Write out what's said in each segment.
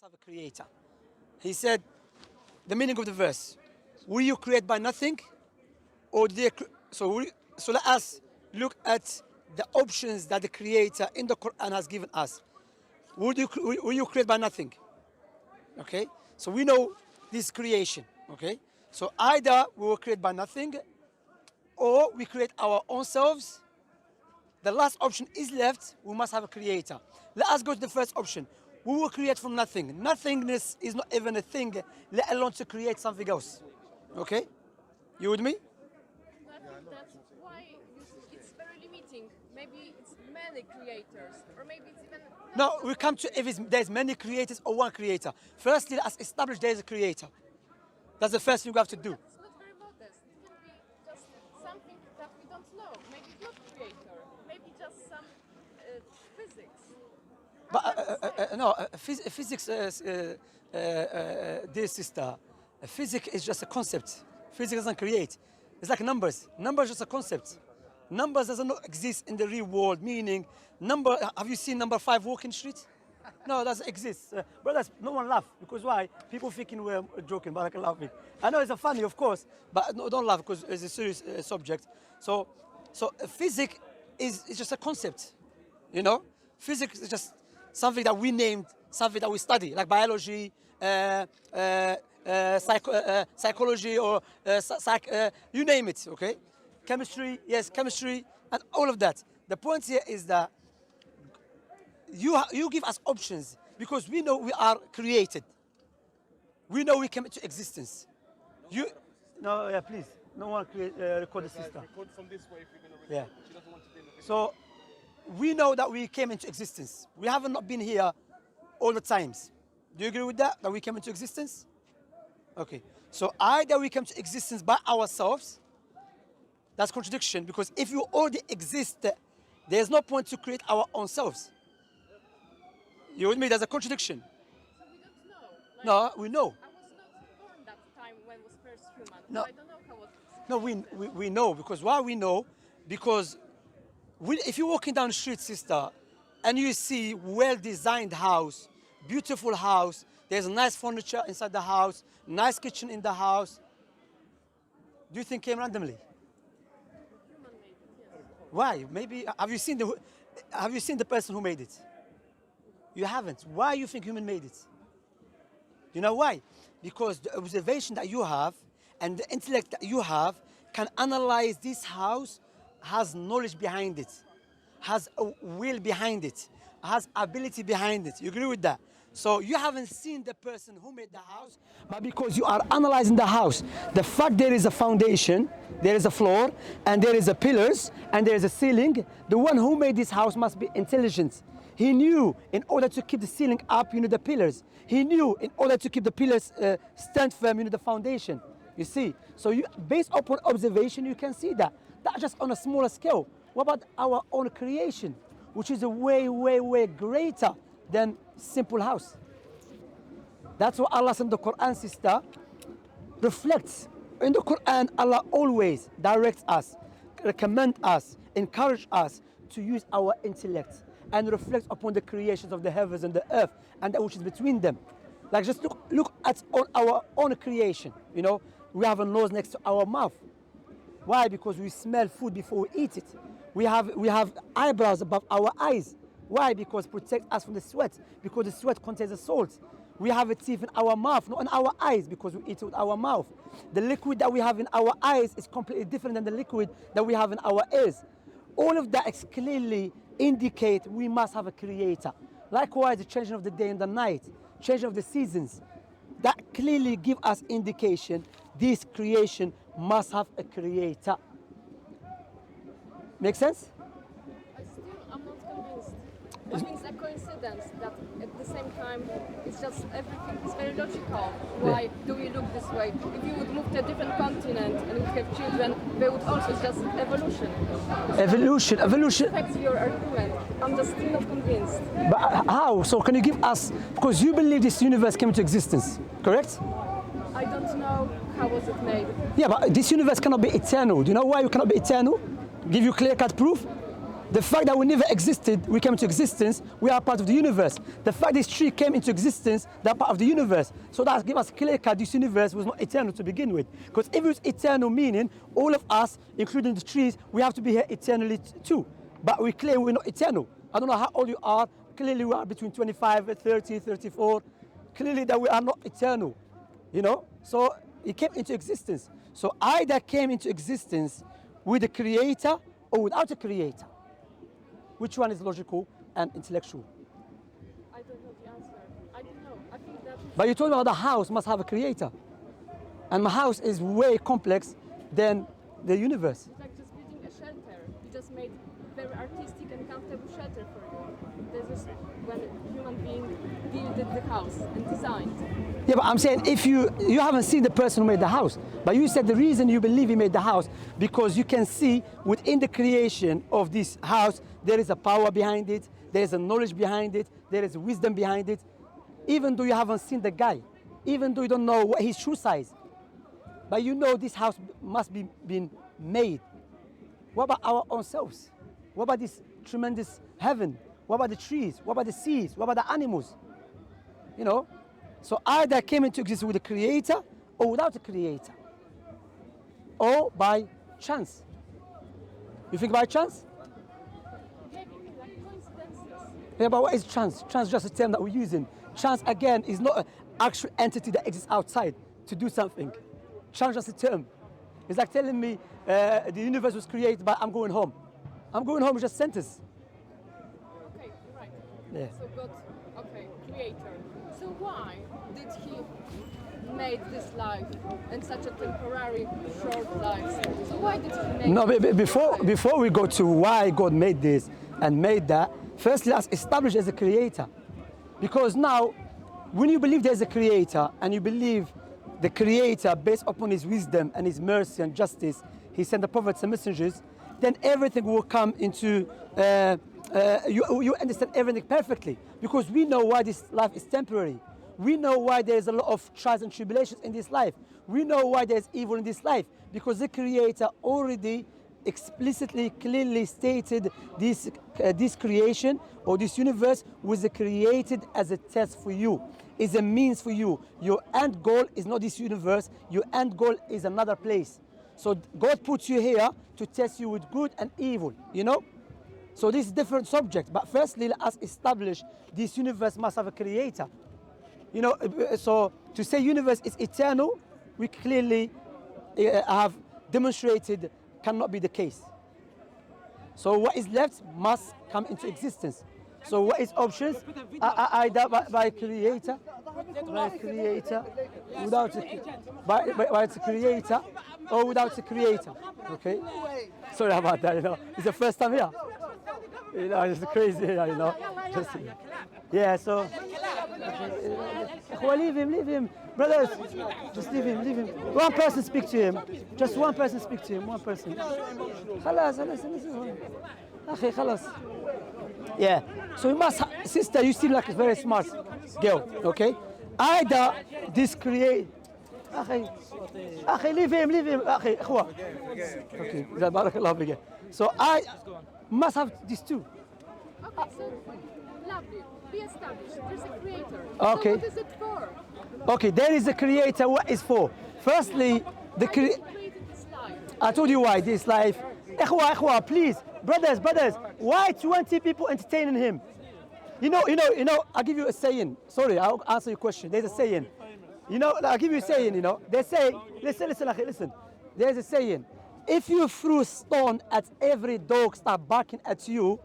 must have a creator. He said, the meaning of the verse, will you create by nothing? Or so let us look at the options that the creator in the Quran has given us. Will you create by nothing? Okay, so we know this creation, okay? So either we will create by nothing or we create our own selves. The last option is left, we must have a creator. Let us go to the first option. We will create from nothing. Nothingness is not even a thing, let alone to create something else. Okay? You with me? I think that's why it's very limiting. Maybe it's many creators, or maybe it's even... No, we come to if there's many creators or one creator. Firstly, let us establish there is a creator. That's the first thing we have to do. It's not very modest. It can be just something that we don't know. Maybe it's not creator. Maybe just some physics. But no, physics, dear sister, physics is just a concept. Physics doesn't create. It's like numbers. Numbers is just a concept. Numbers doesn't exist in the real world, meaning have you seen number 5 walking street? No, it doesn't exist. Brothers, no one laugh, because why? People thinking we're joking, but I can laughing. I know it's a funny, of course, but no, don't laugh because it's a serious subject. So physics is just a concept, you know? Physics is just something that we named, something that we study, like biology, psychology, or you name it, okay? Chemistry, yes, chemistry, and all of that. The point here is that you give us options because we know we are created. We know we came into existence. No, yeah, please. No one record the sister. Record from this way if you're going to yeah. record. She doesn't want to be in the video. So we know that we came into existence. We haven't not been here all the times. Do you agree with that? That we came into existence? Okay. So either we came to existence by ourselves. That's contradiction, because if you already exist, there's no point to create our own selves. You with me? There's a contradiction. So we don't know. No, we know. I was not born that time when was first human. No. So I don't know how it was. No, we know. Because why we know? Because if you're walking down the street, sister, and you see well-designed house, beautiful house, there's nice furniture inside the house, nice kitchen in the house, do you think it came randomly? Human made it, yes. Why? Maybe have you seen the person who made it? You haven't. Why you think human made it? You know why? Because the observation that you have and the intellect that you have can analyze this house, has knowledge behind it, has a will behind it, has ability behind it. You agree with that? So you haven't seen the person who made the house, but because you are analyzing the house, the fact there is a foundation, there is a floor, and there is a pillars, and there is a ceiling, the one who made this house must be intelligent. He knew in order to keep the ceiling up, you need the pillars. He knew in order to keep the pillars stand firm, you need the foundation. You see? So based upon observation, you can see that. That's just on a smaller scale. What about our own creation, which is a way, way, way greater than simple house? That's what Allah in the Quran, sister, reflects. In the Quran, Allah always directs us, recommend us, encourage us to use our intellect and reflect upon the creations of the heavens and the earth and that which is between them. Like just look at our own creation. You know, we have a nose next to our mouth. Why? Because we smell food before we eat it. We have eyebrows above our eyes. Why? Because it protects us from the sweat, because the sweat contains the salt. We have a teeth in our mouth, not in our eyes, because we eat with our mouth. The liquid that we have in our eyes is completely different than the liquid that we have in our ears. All of that clearly indicate we must have a creator. Likewise, the changing of the day and the night, changing of the seasons, that clearly give us indication this creation must have a creator. Make sense? I'm not convinced. I think it's a coincidence that at the same time it's just everything is very logical. Why do we look this way? If you would move to a different continent and would have children, they would also just evolution. Evolution. Affects your argument. I'm just still not convinced. But how? So can you give us, because you believe this universe came into existence, correct? I don't know how was it made. Yeah, but this universe cannot be eternal. Do you know why you cannot be eternal? Give you clear-cut proof? The fact that we never existed, we came into existence, we are part of the universe. The fact this tree came into existence, they're part of the universe. So that gives us clear cut this universe was not eternal to begin with. Because if it was eternal, meaning all of us, including the trees, we have to be here eternally too. But we claim we're not eternal. I don't know how old you are. Clearly we are between 25, 30, 34. Clearly that we are not eternal, you know? So it came into existence. So either came into existence with a creator or without a creator. Which one is logical and intellectual? I don't know the answer. I don't know. I think that. But you told me the house must have a creator. And my house is way complex than the universe. It's like just building a shelter. You just made very artistic and comfortable shelter for you. This is when a human being built the house and designed. Yeah, but I'm saying if you haven't seen the person who made the house, but you said the reason you believe he made the house because you can see within the creation of this house there is a power behind it, there is a knowledge behind it, there is wisdom behind it, even though you haven't seen the guy, even though you don't know what his shoe size, but you know this house must be been made. What about our own selves? What about this tremendous heaven? What about the trees? What about the seas? What about the animals? You know? So either came into existence with a creator or without a creator. Or by chance. You think by chance? Maybe like coincidences. Yeah, but what is chance? Chance is just a term that we're using. Chance, again, is not an actual entity that exists outside to do something. Chance is just a term. It's like telling me the universe was created by I'm going home. I'm going home is just a sentence. Okay, right. Yeah. So God, okay, creator. So why did he make this life and such a temporary, short life? So why did he make No, this before we go to why God made this and made that, firstly let's establish as a creator. Because now, when you believe there's a creator and you believe the creator based upon his wisdom and his mercy and justice, he sent the prophets and messengers, then everything will come into, you understand everything perfectly. Because we know why this life is temporary. We know why there's a lot of trials and tribulations in this life. We know why there's evil in this life. Because the Creator already explicitly, clearly stated this creation or this universe was created as a test for you, is a means for you. Your end goal is not this universe, your end goal is another place. So God puts you here to test you with good and evil, you know? So this is different subject, but firstly let us establish this universe must have a creator. You know, so to say universe is eternal, we clearly have demonstrated cannot be the case. So what is left must come into existence. So what is options? Either by creator, without by its creator, or without a creator. Okay. Sorry about that. You know, it's the first time here. You know, it's crazy here. You know, just yeah. So well, leave him, brothers. Just leave him. One person speak to him. Just one person speak to him. One person. خلاص. أخي خلاص. Yeah. So you must, sister, you seem like a very smart girl. Okay. Either this create. أخي leave him. أخي إخوة. Okay. بارك الله فيك. So I must have these two. Okay, so lovely. Be established. There's a creator. Okay. So what is it for? Okay, there is a creator. What is for? Firstly, the Why did he create this life? I told you why this life. Ikhwa, please, brothers, why 20 people entertaining him? You know, I'll give you a saying. Sorry, I'll answer your question. There's a saying. You know, I'll give you a saying, you know. They say, listen. There's a saying. If you threw a stone at every dog start barking at you,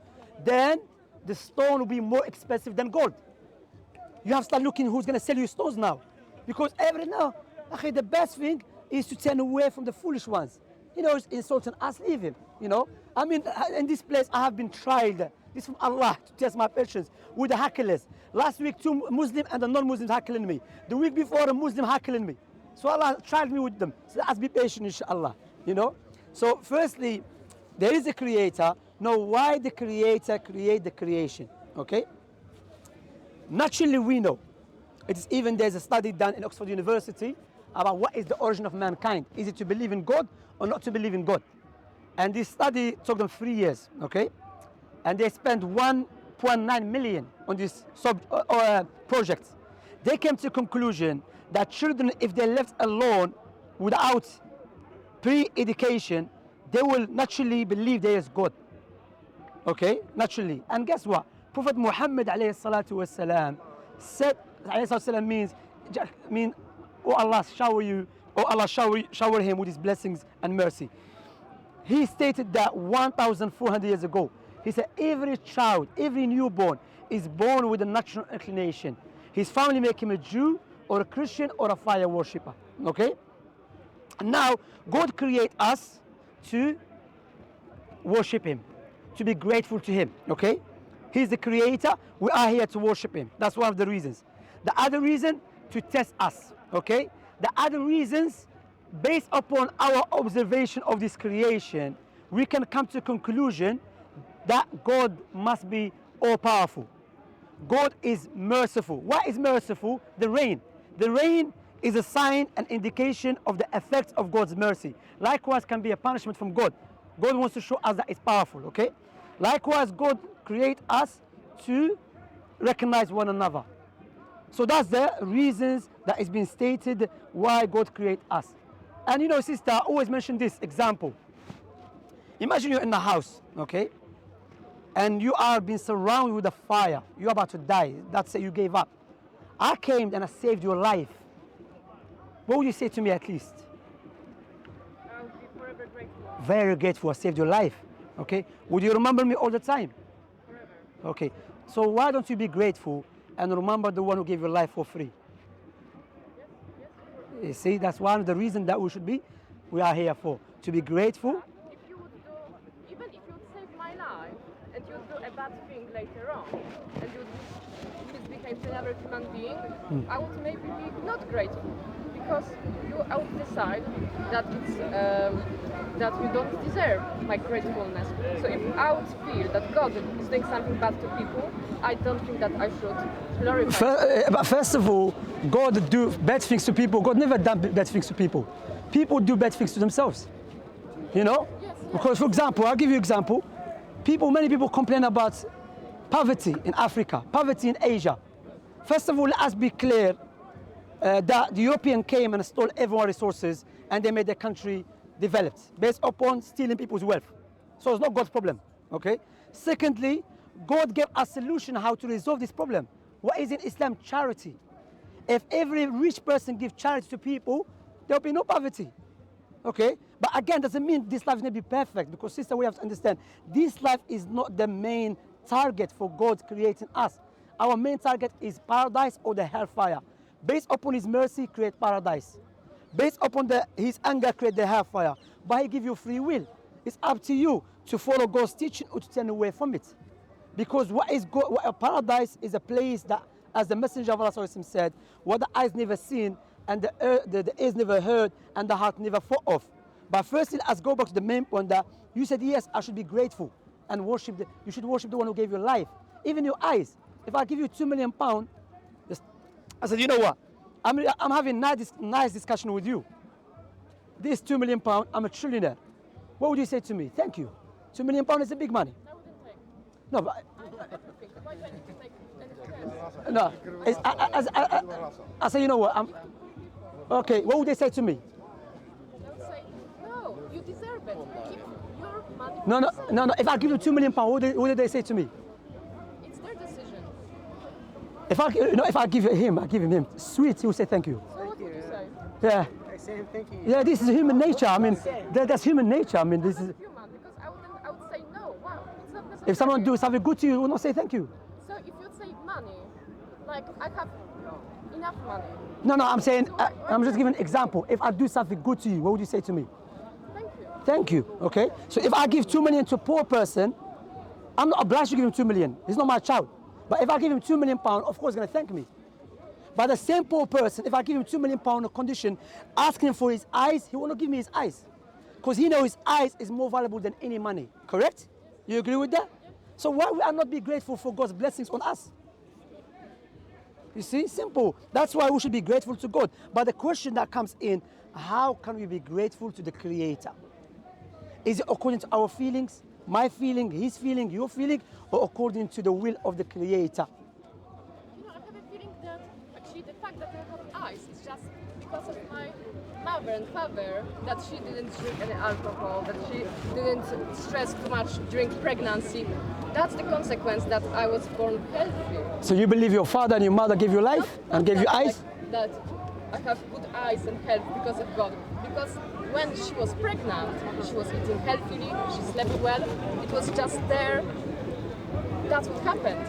then the stone will be more expensive than gold. You have to start looking who's going to sell you stones now. Because the best thing is to turn away from the foolish ones. You know, it's insulting us, leave him, you know. I mean, in this place, I have been tried. This is from Allah to test my patience with the hacklers. Last week, 2 Muslims and a non-Muslims heckling me. The week before, a Muslim heckling me. So Allah tried me with them. So let's be patient, inshallah, you know. So firstly, there is a creator. Now, why the creator create the creation, okay? Naturally, we know. There's a study done in Oxford University about what is the origin of mankind. Is it to believe in God or not to believe in God? And this study took them 3 years, okay? and they spent 1.9 million on this project. They came to the conclusion that children, if they're left alone without pre-education, they will naturally believe there is God. Okay, naturally. And guess what? Prophet Muhammad alayhi salatu wasalam said, alayhi salatu wasalam means, oh Allah, shower him with his blessings and mercy. He stated that 1,400 years ago. He said every child, every newborn is born with a natural inclination. His family make him a Jew or a Christian or a fire worshipper. Okay? And now God create us to worship him, to be grateful to him. Okay? He's the creator. We are here to worship him. That's one of the reasons. The other reason, to test us. Okay? The other reasons, based upon our observation of this creation, we can come to a conclusion that God must be all-powerful. God is merciful. What is merciful? The rain. The rain is a sign and indication of the effects of God's mercy. Likewise, can be a punishment from God. God wants to show us that it's powerful, okay? Likewise, God creates us to recognize one another. So that's the reasons that is being stated why God created us. And you know, sister, I always mention this example. Imagine you're in the house, okay? And you are being surrounded with a fire. You're about to die. That's it, you gave up. I came and I saved your life. What would you say to me at least? I would be forever grateful. Very grateful, I saved your life. Okay? Would you remember me all the time? Forever. Okay. So why don't you be grateful and remember the one who gave your life for free? Yes, You see, that's one of the reasons that we are here for. To be grateful. If you would do, even if you would save my life, and you would do a bad thing later on, and you would misbehave to another human being, I would maybe be not grateful, because I would decide that it's that you don't deserve my gratefulness. So if I would feel that God is doing something bad to people, I don't think that I should glorify. But first of all, God do bad things to people. God never done bad things to people. People do bad things to themselves. You know? Yes. Because, for example, I'll give you an example. Many people complain about poverty in Africa, poverty in Asia. First of all, let us be clear that the European came and stole everyone's resources and they made their country developed based upon stealing people's wealth. So it's not God's problem, okay? Secondly, God gave a solution how to resolve this problem. What is in Islam? Charity. If every rich person gives charity to people, there will be no poverty. Okay? But again, doesn't mean this life is going to be perfect, because sister, we have to understand, this life is not the main target for God creating us. Our main target is paradise or the hellfire. Based upon his mercy, create paradise. Based upon his anger, create the hellfire. But he gives you free will. It's up to you to follow God's teaching or to turn away from it. Because what a paradise is a place that, as the Messenger of Allah said, what the eyes never seen, and the ears never heard, and the heart never thought of. But firstly, let's go back to the main point that you said, yes, I should be grateful and you should worship the one who gave you life. Even your eyes. If I give you £2 million, I said, you know what? I'm having nice discussion with you. This £2 million, I'm a trillionaire. What would you say to me? Thank you. £2 million is a big money. I wouldn't take. No, but I have everything. Why do I need to take anything else? no. I say, you know what? Okay. What would they say to me? They would say, no, you deserve it. Keep your money. No. If I give you £2 million, what would they say to me? It's their decision. If I give him sweet, he will say thank you. So what would you say? Yeah. Same thinking. Yeah, this is human nature. I mean, that's human nature. I mean, this is. Human, because I would say no. Wow, it's not necessary. If someone do something good to you, you will not say thank you. So if you say money, like I have enough money. No, I'm saying, I'm just giving an example. If I do something good to you, what would you say to me? Thank you. Thank you, okay? So if I give £2 million to a poor person, I'm not obliged to give him £2 million. He's not my child. But if I give him £2 million, of course he's gonna thank me. But the same poor person, if I give him £2 million on a condition, asking him for his eyes, he will not give me his eyes. Because he knows his eyes is more valuable than any money, correct? You agree with that? So why would I not be grateful for God's blessings on us? You see, simple. That's why we should be grateful to God. But the question that comes in, how can we be grateful to the Creator? Is it according to our feelings? my feeling, his feeling, your feeling, or according to the will of the Creator? You know, I have a feeling that actually the fact that I have eyes is just because of my mother and father, that she didn't drink any alcohol, that she didn't stress too much during pregnancy. That's the consequence that I was born healthy. So you believe your father and your mother gave you life and gave you eyes? That I have good eyes and health because of God. Because when she was pregnant, she was eating healthily, she slept well, it was just there. That's what happened.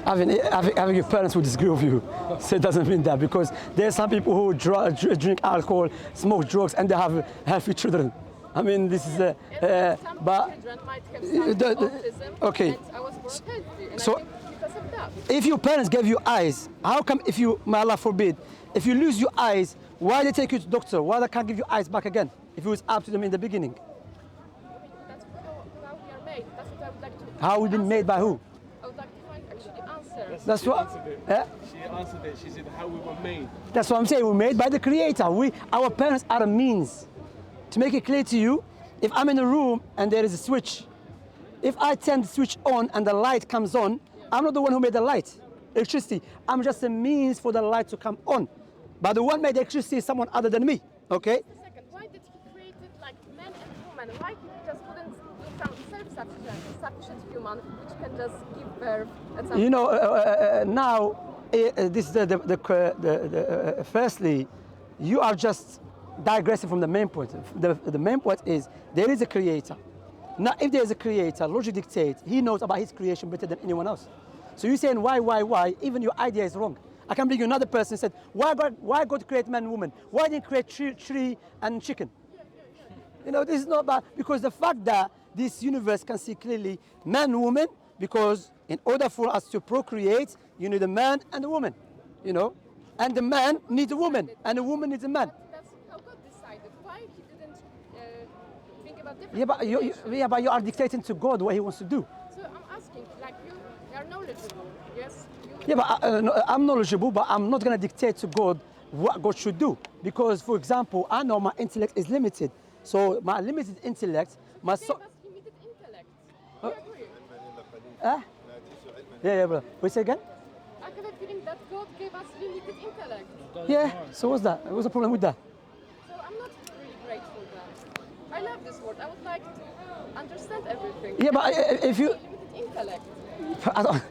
Having your parents who disagree with you, so it doesn't mean that, because there are some people who drink alcohol, smoke drugs, and they have healthy children. I mean, this is some but children might have some autism, okay. and I was born healthy, and So- I think because of that. if your parents gave you eyes, how come if you, may Allah forbid, if you lose your eyes, why they take you to doctor? Why they can't give you eyes back again? If it was up to them in the beginning. That's how we are made. That's what I would like to How we been made by who? I would like to find actually answers. That's She what. answered it. Eh? She answered it. She said how we were made. That's what I'm saying. We're made by the Creator. Our parents are a means. To make it clear to you, if I'm in a room and there is a switch, if I turn the switch on and the light comes on, I'm not the one who made the light, electricity. I'm just a means for the light to come on. But the one made electricity is someone other than me. Okay? Second, why did he create it like men and women? Why he just couldn't do some self-sufficient human which can just give birth at some You know, now this is firstly, you are just digressing from the main point. The main point is there is a Creator. Now, if there is a Creator, logic dictates he knows about his creation better than anyone else. So you're saying why? Even your idea is wrong. I can bring you another person and said, why God create man and woman? Why didn't create tree and chicken? You know, this is not bad, because the fact that this universe can see clearly man and woman, because in order for us to procreate, you need a man and a woman, you know, and the man needs a woman and the woman needs a man. That's how God decided. Why he didn't think about different But you are dictating to God what he wants to do. So I'm asking, like you are knowledgeable, yes? Yeah, but no, I'm knowledgeable, but I'm not going to dictate to God what God should do. Because, for example, I know my intellect is limited. So my limited intellect, my Gave us limited intellect. We agree. yeah, bro. Wait, say again? I have a feeling that God gave us limited intellect. Yeah. So what's that? What's the problem with that? So I'm not really grateful that. I love this word. I would like to understand everything. Yeah, but if you, Limited intellect. I don't,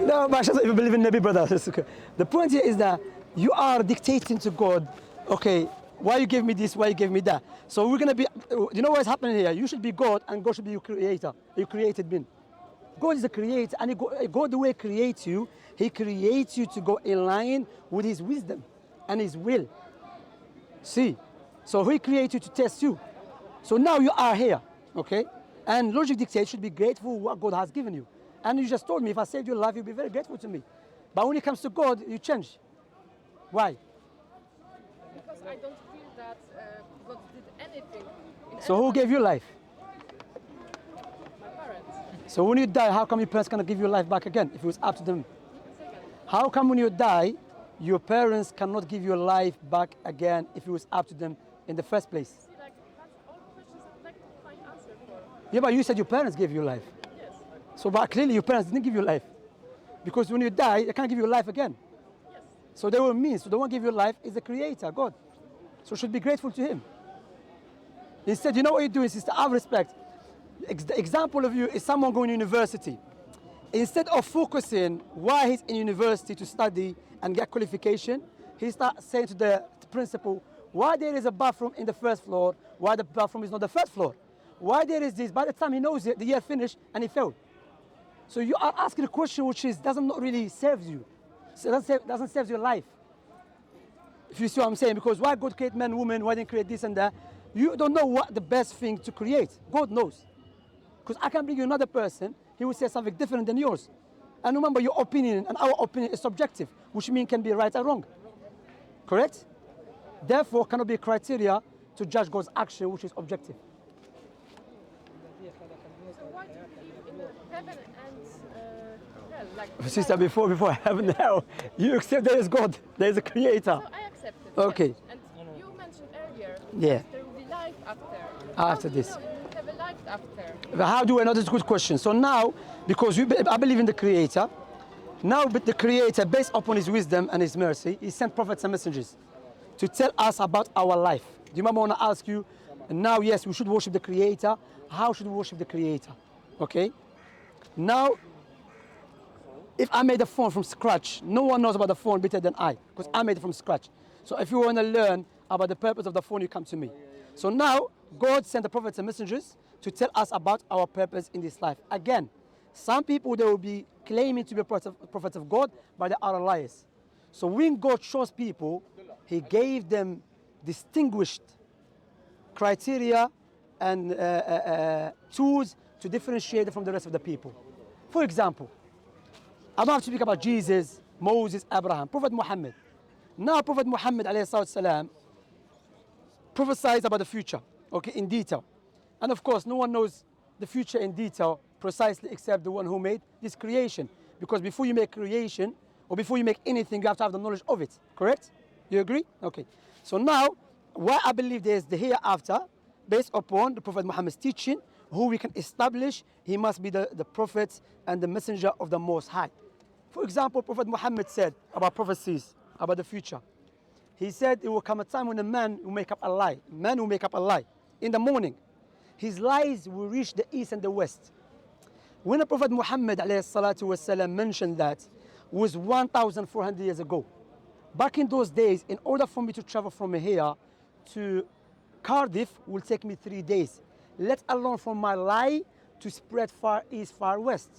no, but if you believe in Nabi, brother, it's okay. The point here is that you are dictating to God, okay, why you give me this, why you give me that. So we're gonna be, you know what's happening here? You should be God and God should be your creator, your created being. God is a creator, and God the way he creates you, he creates you to go in line with his wisdom and his will. See? So he created you to test you. So now you are here, okay? And logic dictates you should be grateful for what God has given you. And you just told me if I saved your life, you'll be very grateful to me. But when it comes to God, you change. Why? Because I don't feel that God did anything. So who gave you life? My parents. So when you die, how come your parents cannot give you life back again if it was up to them? How come when you die, your parents cannot give you life back again if it was up to them in the first place? See, like, that's all questions I would like to find answer for. Yeah, but you said your parents gave you life. Yes. So but clearly your parents didn't give you life. Because when you die, they can't give you life again. Yes. So they were means. So the one who gave you life is the Creator, God. So you should be grateful to Him. Instead, you know what you're doing, sister? Out of respect. The example of you is someone going to university. Instead of focusing why he's in university to study and get qualification, he starts saying to the principal, why there is a bathroom in the first floor, why the bathroom is not the first floor? Why there is this? By the time he knows it, the year finished and he failed. So you are asking a question which doesn't really serve you. So doesn't serve your life. If you see what I'm saying, because why God create man, woman, why didn't create this and that? You don't know what the best thing to create. God knows. Because I can bring you another person, he will say something different than yours. And remember, your opinion and our opinion is subjective, which means can be right or wrong. Correct? Therefore, cannot be a criteria to judge God's action, which is objective. So why do you believe in heaven and hell? Like, Sister, before heaven and hell, you accept there is God, there is a creator. So I accept it. Okay. Yes. And you mentioned earlier Yeah. that there will be life after. After How do you this. know you have a life after? How do I know? That's a good question. So now, because I believe in the Creator, now but the Creator, based upon His wisdom and His mercy, He sent prophets and messengers to tell us about our life. Do you remember when I asked you, now yes, we should worship the Creator. How should we worship the Creator? Okay? Now, if I made a phone from scratch, no one knows about the phone better than I, because I made it from scratch. So if you want to learn about the purpose of the phone, you come to me. So now, God sent the prophets and messengers to tell us about our purpose in this life. Again, some people, they will be claiming to be prophets of God, but they are liars. So when God chose people, He gave them distinguished criteria and tools to differentiate them from the rest of the people. For example, I don't have to speak about Jesus, Moses, Abraham, Prophet Muhammad. Now Prophet Muhammad ﷺ prophesied about the future, okay, in detail. And of course, no one knows the future in detail precisely except the one who made this creation. Because before you make creation, or before you make anything, you have to have the knowledge of it, correct? You agree? Okay. So now, why I believe there is the hereafter, based upon the Prophet Muhammad's teaching, who we can establish he must be the prophet and the messenger of the Most High. For example, Prophet Muhammad said about prophecies, about the future. He said it will come a time when a man will make up a lie. Man will make up a lie. In the morning, his lies will reach the east and the west. When the Prophet Muhammad ﷺ mentioned that, was 1,400 years ago. Back in those days, in order for me to travel from here to Cardiff, will take me 3 days. Let alone from my lie to spread far east, far west.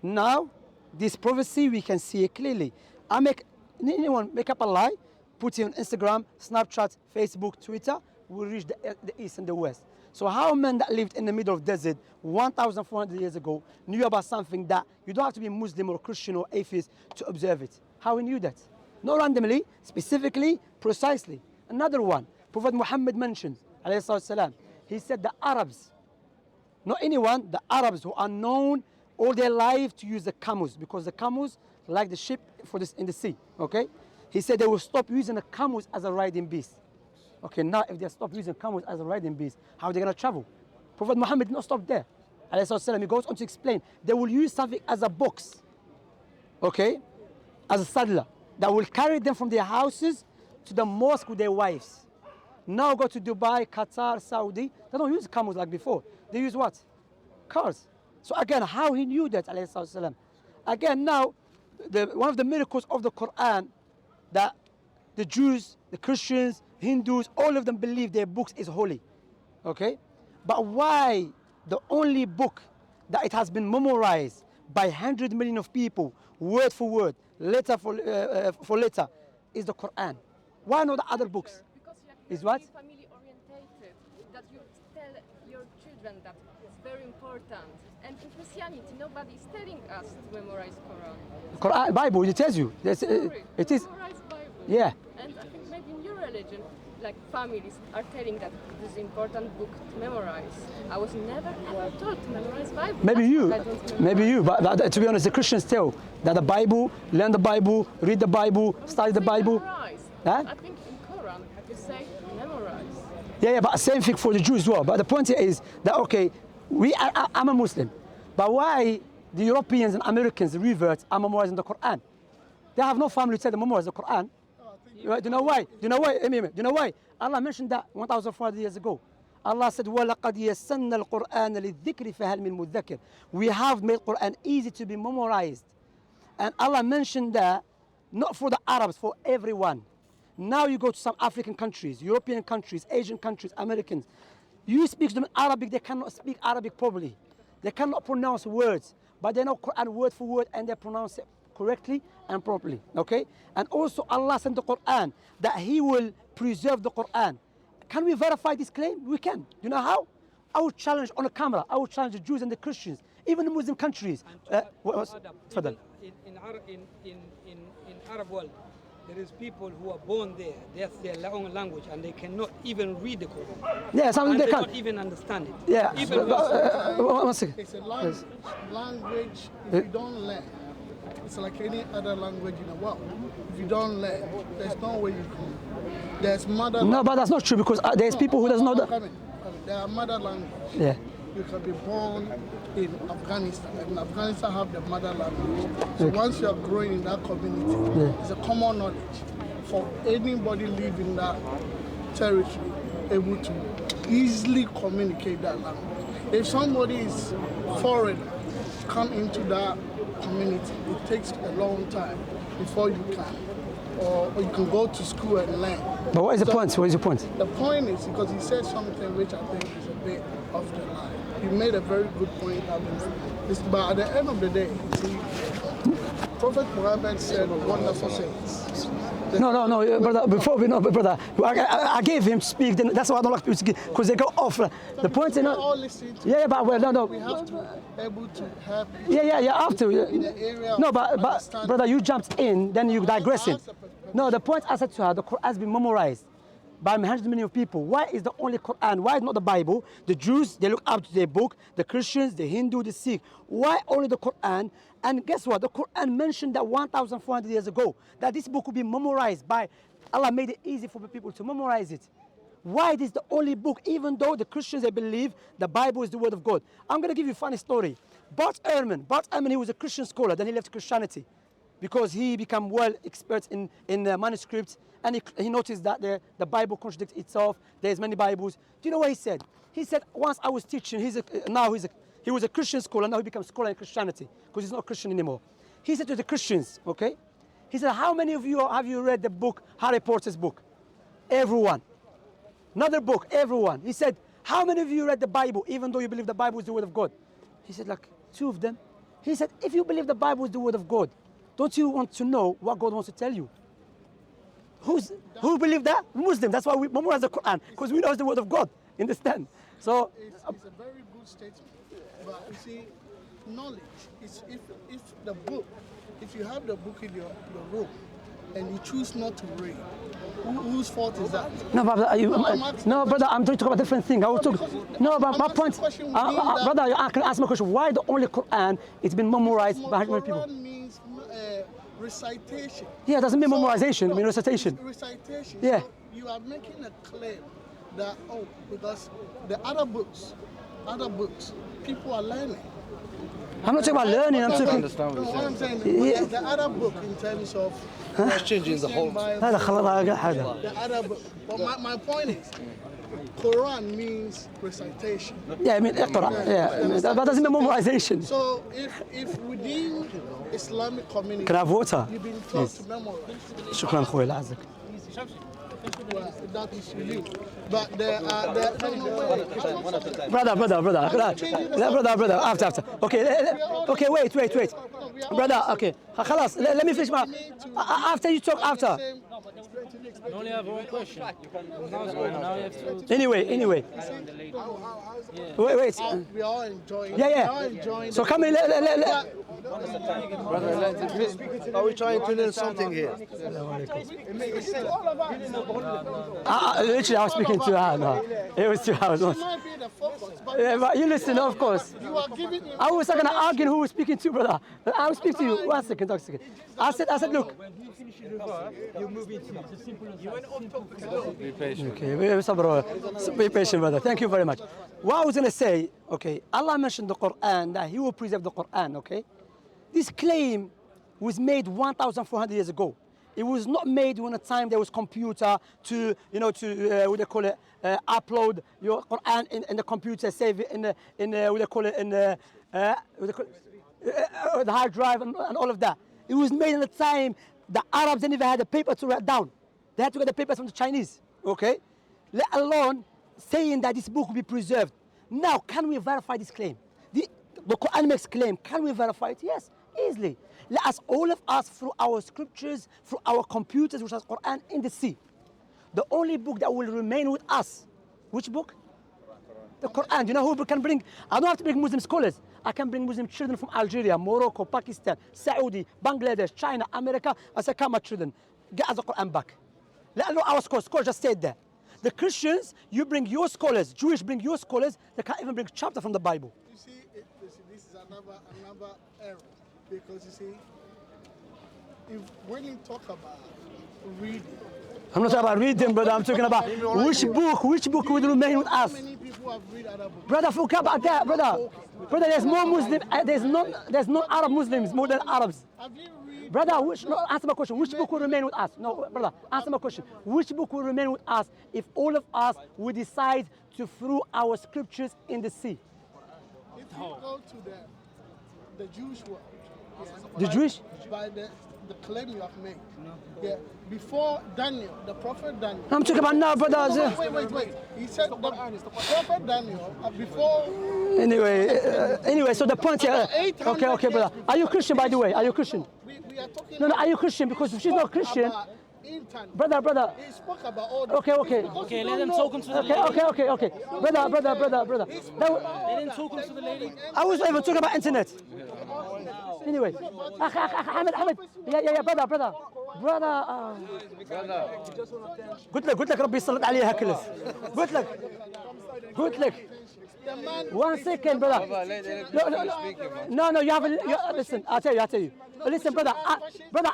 Now, this prophecy, we can see it clearly. Anyone make up a lie, put it on Instagram, Snapchat, Facebook, Twitter, will reach the east and the west. So how men that lived in the middle of the desert 1,400 years ago knew about something that you don't have to be Muslim or Christian or atheist to observe it? How he knew that? Not randomly, specifically, precisely. Another one, Prophet Muhammad mentioned, ﷺ, he said the Arabs, not anyone, the Arabs who are known all their life to use the camels, because the camels like the ship for this in the sea, okay? He said they will stop using the camels as a riding beast. Okay, now if they stop using camels as a riding beast, how are they going to travel? Prophet Muhammad did not stop there. He goes on to explain, they will use something as a box, okay, as a saddler, that will carry them from their houses to the mosque with their wives. Now go to Dubai, Qatar, Saudi, they don't use camels like before. They use what? Cars. So again, how he knew that, Again, now, one of the miracles of the Quran, that the Jews, the Christians, Hindus, all of them believe their books is holy, okay? But why the only book that it has been memorized by 100 million of people, word for word, letter for letter, is the Quran? Why not the other books? Because you have Is to what? be family orientated, that you tell your children that it's very important. And in Christianity, nobody is telling us to memorize Quran. Quran, Bible, it tells you. It is. Memorize Bible. Yeah. And I think maybe in your religion, like families are telling that this is important book to memorize. I was never ever told to memorize Bible. Maybe That's you, why I don't maybe you, but to be honest, the Christians tell that the Bible, learn the Bible, read the Bible, study the Say Bible. memorize. Huh? I think in Quran you say memorize. Yeah, but same thing for the Jews as well. But the point is that, okay, I'm a Muslim, but why the Europeans and Americans revert are memorizing the Quran? They have no family to tell them memorize the Quran. Do you know why? Do you know why? Do you know why? Allah mentioned that 1,400 years ago. Allah said, وَلَقَدْ يَسَّنَّا الْقُرْآنَ لِلذِّكْرِ فَهَلْ مِن مُدَّكِرٍ. We have made Quran easy to be memorized. And Allah mentioned that not for the Arabs, for everyone. Now you go to some African countries, European countries, Asian countries, Americans. You speak to them in Arabic, they cannot speak Arabic properly. They cannot pronounce words, but they know Quran word for word and they pronounce it correctly and properly, okay? And also Allah sent the Quran that He will preserve the Quran. Can we verify this claim? We can. You know how? I will challenge on a camera, I will challenge the Jews and the Christians, even the Muslim countries. In Arab world, there is people who are born there. That's their own language, and they cannot even read the Quran. Yeah, something they cannot can't even understand it. Yeah. Even One second. It's a language, if you don't learn, it's like any other language in the world. If you don't learn, there's no way you can. There's mother No, but that's not true, because there's people who doesn't know that. There are mother language. Yeah. you can be born in Afghanistan, and Afghanistan have the mother language. So once you are growing in that community, it's a common knowledge for anybody living in that territory able to easily communicate that language. If somebody is foreign, come into that community, it takes a long time before you can, or you can go to school and learn. But what is the point? What is your point? The point is because he said something which I think is a bit off the line. He made a very good point. But at the end of the day, see, Prophet Muhammad said wonderful things. No, brother. Before we know, brother, I gave him to speak. Then that's why I don't like people to speak, because they go off. The point is not. All listening to Yeah, but well, no. we have to be able to help. Yeah, you have to. In the area No, of but understanding. brother, you jumped in, then you digressing. asked the person. No, the point I said to her, the Quran has been memorized by hundreds of millions of people. Why is the only Quran? Why is not the Bible? The Jews, they look up to their book. The Christians, the Hindu, the Sikh. Why only the Quran? And guess what? The Quran mentioned that 1,400 years ago, that this book would be memorized by Allah, made it easy for the people to memorize it. Why it is the only book, even though the Christians, they believe the Bible is the word of God. I'm going to give you a funny story. Bart Ehrman, he was a Christian scholar, then he left Christianity because he became well expert in manuscripts, and he noticed that the Bible contradicts itself. There's many Bibles. Do you know what he said? He said, once I was teaching, he was a Christian scholar, now he becomes scholar in Christianity because he's not a Christian anymore. He said to the Christians, okay, he said, how many of you have you read the book, Harry Potter's book? Everyone. Another book, everyone. He said, how many of you read the Bible, even though you believe the Bible is the word of God? He said, like 2 of them. He said, if you believe the Bible is the word of God, don't you want to know what God wants to tell you? Who believe that? Muslim. That's why we memorize the Quran, because we know it's the word of God. Understand? So It's a very good statement. But you see, knowledge is if the book, if you have the book in your room and you choose not to read, whose fault is that? no, brother, No, brother, I'm trying to talk about a different thing. I will talk. No, but my point, brother, I can ask my question. Why the only Quran it's been memorized by hundreds of people? Quran means recitation. Yeah, it doesn't mean memorization. It means recitation. Recitation. Yeah. So you are making a claim that because the other books, people are learning. I'm not talking about learning. I'm talking. understand what What I'm saying, Yeah. the other book in terms of changing the whole. هذا خلاص هذا. the other book. But my point is, Quran means recitation. Yeah, I mean, yeah, that doesn't mean memorization. So if within Islamic community, Can I have water? you've been taught to memorize, شكرا أخوي لا أعزك. well, that is you. But there are Brother, after. Okay, wait. Brother, okay. خلاص, let me finish my. After you talk, after. You only have one question. Now it's over. Now you have to. Anyway. Wait. we are all enjoying. Yeah. We are all enjoying. So come in. Brother, are we trying to learn something here? Literally, I was speaking to her. No, it was 2 hours. It might be the focus, but Yeah, but you listen, of course. you are giving. I was not gonna argue who was speaking to, brother. I will speak to you. 1 second, talk a second. I said, look. Be patient. Okay, be patient, brother. Thank you very much. What I was gonna say, okay, Allah mentioned the Quran, that He will preserve the Quran, okay? This claim was made 1,400 years ago. It was not made when a time there was computer to, what they call it, upload your Quran in the computer, save it in the hard drive and all of that. It was made in the time the Arabs didn't even have the paper to write down. They had to get the papers from the Chinese, okay? Let alone saying that this book will be preserved. Now, can we verify this claim? The Quran makes claim. Can we verify it? Yes, easily. Let us, all of us, through our scriptures, through our computers, which has Quran in the sea. The only book that will remain with us, which book? The Quran. You know who can bring? I don't have to bring Muslim scholars. I can bring Muslim children from Algeria, Morocco, Pakistan, Saudi, Bangladesh, China, America. I say, come, my children, get us the Quran back. Let alone our scholars just stayed there. The Christians, you bring your scholars. Jewish bring your scholars. They can't even bring chapter from the Bible. You see, this is another error, because you see, when you talk about reading, I'm not talking about reading, brother. I'm talking about which book will remain with us. How many people who have read other books. Brother, forget about that, brother. Brother, there's more Muslim. There's not Arab Muslims more than Arabs. Have you read? Brother, answer my question. Which book will remain with us? No, brother, answer my question. Which book will remain with us if all of us would decide to throw our scriptures in the sea? If you go to the Jewish world, The Jewish? by the claim you have made. Yeah. Before Daniel, the prophet Daniel. I'm talking about now, brother. Wait. He said the prophet Daniel before. Anyway, so the point here. Okay, brother. Are you Christian, by the way? Are you Christian? We are talking. No, are you Christian? Because if she's not Christian. Brother. He spoke about all the Okay, let them talk to the lady. Okay. Brother. Let them talk to the lady. I was even talking about internet. Anyway. Ahmed. Yeah, brother. قلت لك ربي يسلط عليها كلس. قلت لك. 1 second, brother. No, you haven't. Listen, I'll tell you. Listen, brother,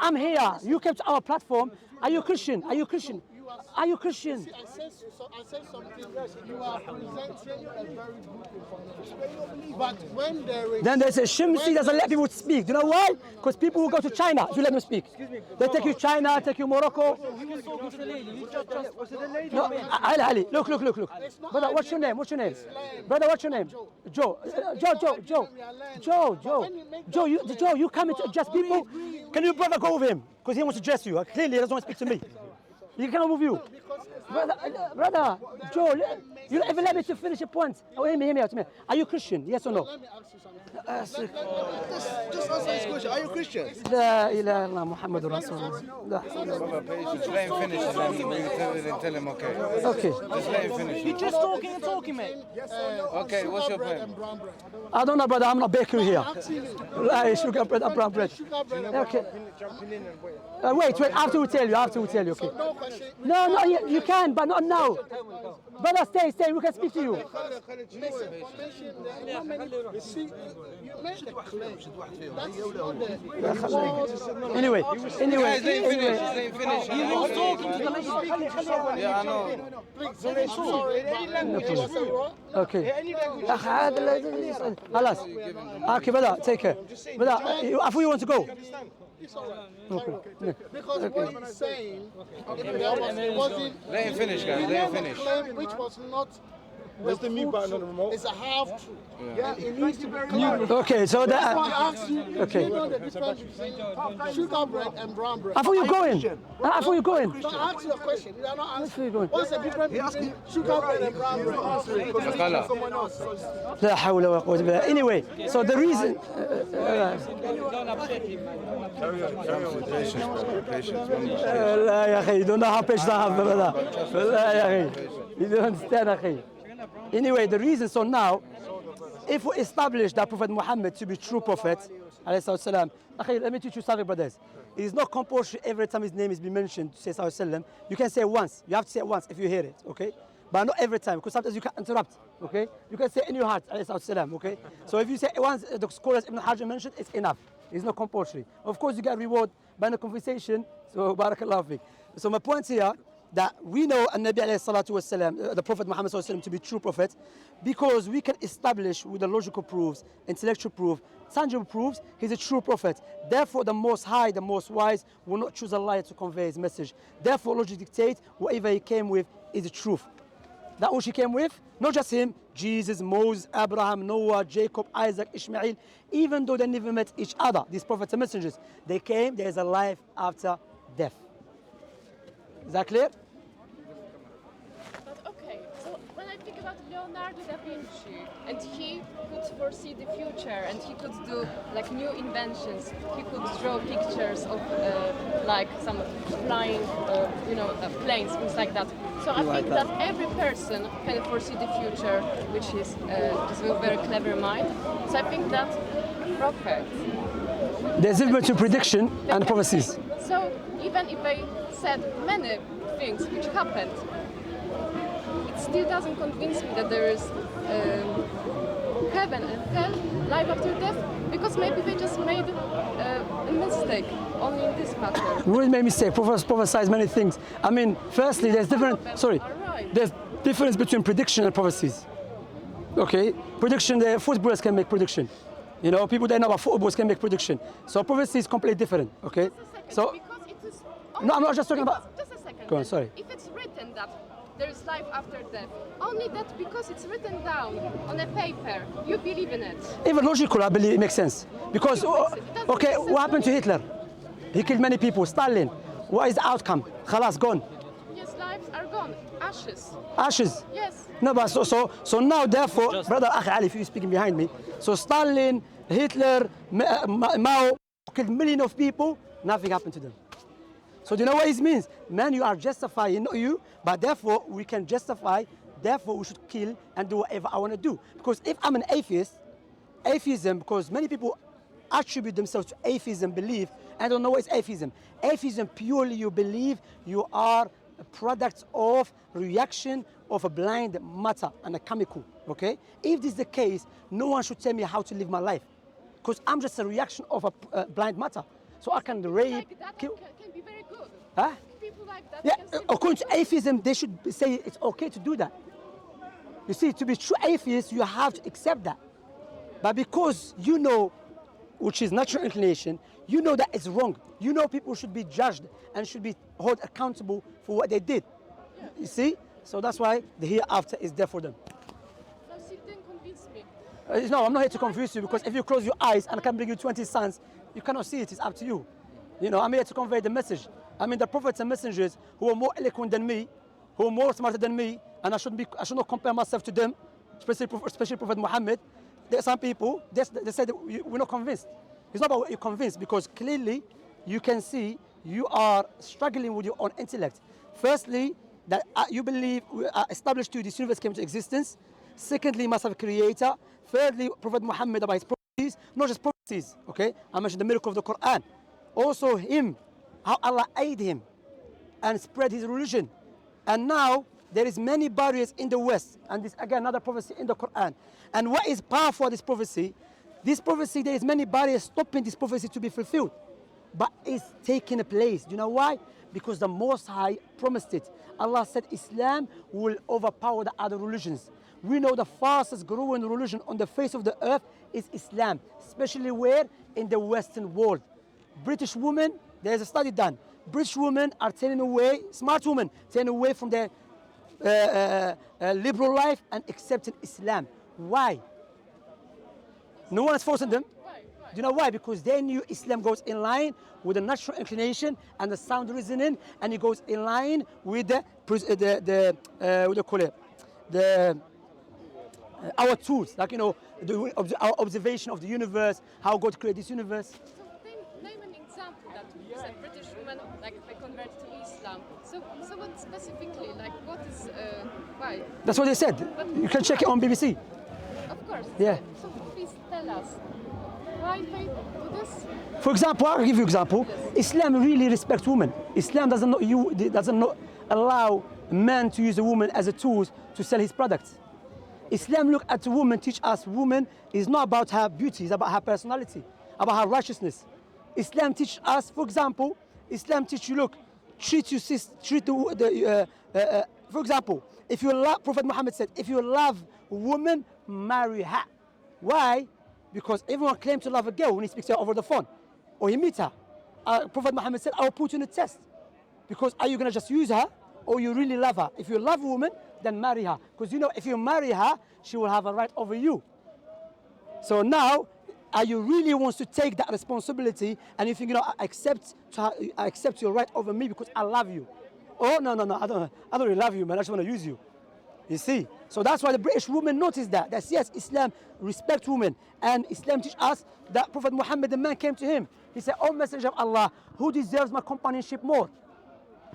I'm here. You came to our platform. Are you Christian? I said something. You are presenting a very good information. But when there is. Then they say Shamsi doesn't let people speak. Do you know why? Because people will go to China if you let them speak. They take you China, take you Morocco. No, Ali, look. Brother, what's your name? Brother, what's your name? Joe, you coming to address people? Can you, brother, go with him? Because he wants to address you. Clearly, he doesn't want to speak to me. He can't move you. Brother, Joe, you don't even let me to finish a point. Oh, hear me out. Are you Christian? Yes or no? Let me ask you something. Just answer this question. Are you Christian? لا إله إلا الله محمد رسول الله. لا حول ولا قوة. Just let him finish and then tell him okay. Okay. Just let him finish. You're just talking, mate. Okay, what's your point? I don't know, brother. I'm not bakery here. Sugar bread and brown bread. Okay. Wait. After we tell you. Okay. No. You can, but not now. Brother, stay. We can speak to you. Anyway. Let him finish. He was talking to the lady. Yeah, I know. Okay. خلاص. Okay, brother, take care. Brother, I thought you want to go. Okay. Because what he's saying, it wasn't. Let him finish, guys. Let him finish. Claim which was not. Where's the mute button on the remote? It's a half truth. Yeah, it needs to be clear. Okay, so That's that. why I asked you. Okay. Do you know the difference between sugar bread and brown bread? I thought you were going. No, I asked you a question. You are not answering. What's the difference between sugar bread and brown bread? لا حول ولا قوة إلا بالله. Anyway, so the reason. لا يا أخي, you don't know how patient I have, brother. لا يا أخي, you don't understand, أخي. Anyway, the reason, so now, if we establish that Prophet Muhammad to be true prophet, alayhi أخي, let me teach you something, brothers. It is not compulsory every time his name is being mentioned to say sallallahu. You can say it once. You have to say it once if you hear it, okay? But not every time, because sometimes you can interrupt, okay? You can say in your heart, alayhi, okay? So if you say it once, the scholars Ibn Hajar mentioned, it's enough. It's not compulsory. Of course, you get reward by the conversation, so barakallahu fiqh. So my point here, that we know Nabi alayhi salatu wasalam, the Prophet Muhammad sallallahu alayhi wasallam, to be true prophet, because we can establish with the logical proofs, intellectual proof, tangible proofs, he's a true prophet. Therefore, the Most High, the Most Wise, will not choose a liar to convey his message. Therefore, logic dictates whatever he came with is the truth. That which he came with, not just him, Jesus, Moses, Abraham, Noah, Jacob, Isaac, Ishmael, even though they never met each other, these prophets and messengers, they came, there is a life after death. Is that clear? But okay, so when I think about Leonardo da Vinci, and he could foresee the future, and he could do like new inventions, he could draw pictures of like some flying, planes, things like that. So I think that every person can foresee the future, which is just a very clever mind. So I think that prophets. There's a difference between prediction and prophecies. So even if they said many things which happened, it still doesn't convince me that there is heaven and hell, life after death, because maybe they just made a mistake only in this matter. We made a mistake. Prophets prophesize many things. I mean, firstly, there's different. Sorry, there's difference between prediction and prophecies. Okay, prediction, the footballers can make prediction. You know, people that know about footballs can make prediction. So prophecy is completely different, okay? So, Because it is no, I'm not just talking about... Just a second. Go on, sorry. If it's written that there is life after death, only that because it's written down on a paper, you believe in it. Even logical, I believe it makes sense. Because, doesn't okay, make sense what happened to Hitler? He killed many people. Stalin, what is the outcome? Khalas, gone. Yes, lives are gone. Ashes. Ashes. Yes. No, but so now, therefore, brother Akhi Ali, if you're speaking behind me, so Stalin, Hitler, Mao killed millions of people, nothing happened to them. So do you know what it means? Man, you are justifying, not you, but therefore we can justify, therefore we should kill and do whatever I want to do. Because if I'm an atheist, atheism, because many people attribute themselves to atheism belief and don't know what is atheism. Atheism purely you believe you are a product of reaction of a blind matter and a chemical, okay? If this is the case, no one should tell me how to live my life. Because I'm just a reaction of a blind matter. So I can rape, Like that kill. can be very good. Huh? People like that Yeah, can still according be to atheism, they should say it's okay to do that. You see, to be true atheist, you have to accept that. But because you know, which is natural inclination, you know that it's wrong. You know people should be judged and should be held accountable for what they did. You see? So that's why the hereafter is there for them. No, still didn't convince me. No, I'm not here to confuse you because if you close your eyes and I can bring you 20 sons, you cannot see it. It's up to you. You know, I'm here to convey the message. I mean, the prophets and messengers who are more eloquent than me, who are more smarter than me, and I should not compare myself to them, especially Prophet Muhammad. There are some people, they say that we're not convinced. It's not about what you're convinced because clearly you can see you are struggling with your own intellect. Firstly, that you believe established to this universe came to existence. Secondly, you must have a creator. Thirdly, Prophet Muhammad about his prophecies, not just prophecies, okay? I mentioned the miracle of the Quran. Also him, how Allah aided him and spread his religion. And now there is many barriers in the West, and this again another prophecy in the Quran. And what is powerful of this prophecy, there is many barriers stopping this prophecy to be fulfilled. But it's taking a place. Do you know why? Because the Most High promised it. Allah said Islam will overpower the other religions. We know the fastest growing religion on the face of the earth is Islam, especially where? In the Western world. British women, there's a study done. British women are turning away, smart women, turning away from their liberal life and accepting Islam. Why? No one is forcing them. Do you know why? Because they knew Islam goes in line with the natural inclination and the sound reasoning, and it goes in line with what do you call it? Our tools, like, you know, our observation of the universe, how God created this universe. So name an example that you said British women, like if they convert to Islam. So what specifically, like what is, why? That's what they said. You can check it on BBC. Of course. Yeah. So please tell us, why they do this? For example, I'll give you an example. Islam really respects women. Islam doesn't allow man to use a woman as a tool to sell his products. Islam look at a woman, teach us woman is not about her beauty, it's about her personality, about her righteousness. Islam teach us, for example, Islam teach you, look, treat your sister, for example, if you love, Prophet Muhammad said, if you love a woman, marry her. Why? Because everyone claims to love a girl when he speaks to her over the phone or he meets her. Prophet Muhammad said, I will put you in a test. Because are you going to just use her or you really love her? If you love a woman, then marry her. Because you know, if you marry her, she will have a right over you. So now, are you really wants to take that responsibility and you think, you know, I accept your right over me because I love you. Oh, no, I don't really love you, man. I just want to use you. You see? So that's why the British women noticed that yes, Islam respects women. And Islam teaches us that Prophet Muhammad, the man came to him. He said, oh, Messenger of Allah, who deserves my companionship more?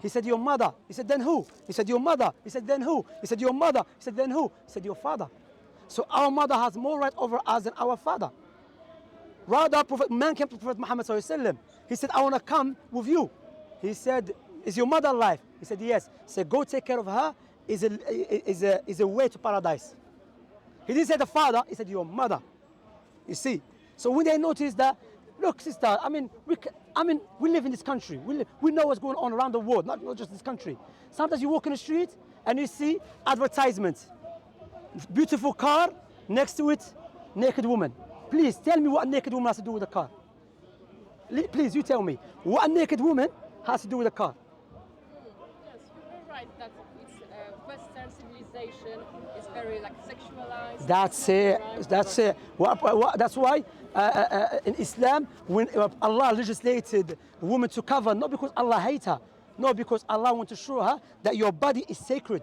He said, your mother. He said, then who? He said, your mother. He said, then who? He said, your mother. He said, then who? He said, your father. So our mother has more right over us than our father. Rather, man came to Prophet Muhammad sallallahu alaihi wasallam. He said, I want to come with you. He said, is your mother alive? He said, yes. He said, go take care of her. Is a way to paradise. He didn't say the father. He said, your mother. You see? So when they noticed that, look, sister, we live in this country. We know what's going on around the world, not just this country. Sometimes you walk in the street and you see advertisements. Beautiful car, Next to it, naked woman. Please tell me what a naked woman has to do with a car. Please, you tell me what a naked woman has to do with a car. Yes, you're right that it's Western civilization is very like sexualized. That's it. That's it. That's why in Islam, when Allah legislated women to cover, not because Allah hates her, no, because Allah wants to show her that your body is sacred.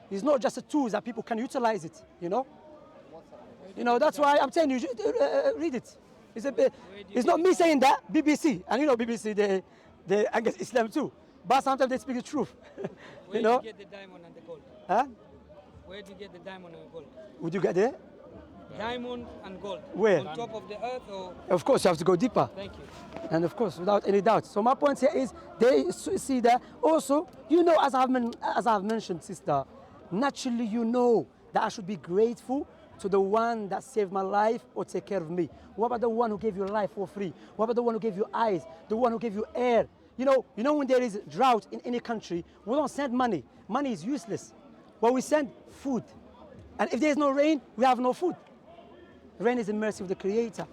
It's not just a tool that people can utilize it. You know. That's why I'm telling you, read it. It's not me saying that. BBC, and you know BBC, they I guess Islam too, but sometimes they speak the truth. Where do you get the diamond and the gold? Huh? Where do you get the diamond and gold? Would you get there? Diamond and gold. Where? On top of the earth or? Of course, you have to go deeper. Thank you. And of course, without any doubt. So my point here is they see that also, as I've mentioned, sister, naturally you know that I should be grateful to the one that saved my life or take care of me. What about the one who gave you life for free? What about the one who gave you eyes? The one who gave you air? You know when there is drought in any country, we don't send money. Money is useless. What we send? Food. And if there is no rain, we have no food. Rain is the mercy of the Creator.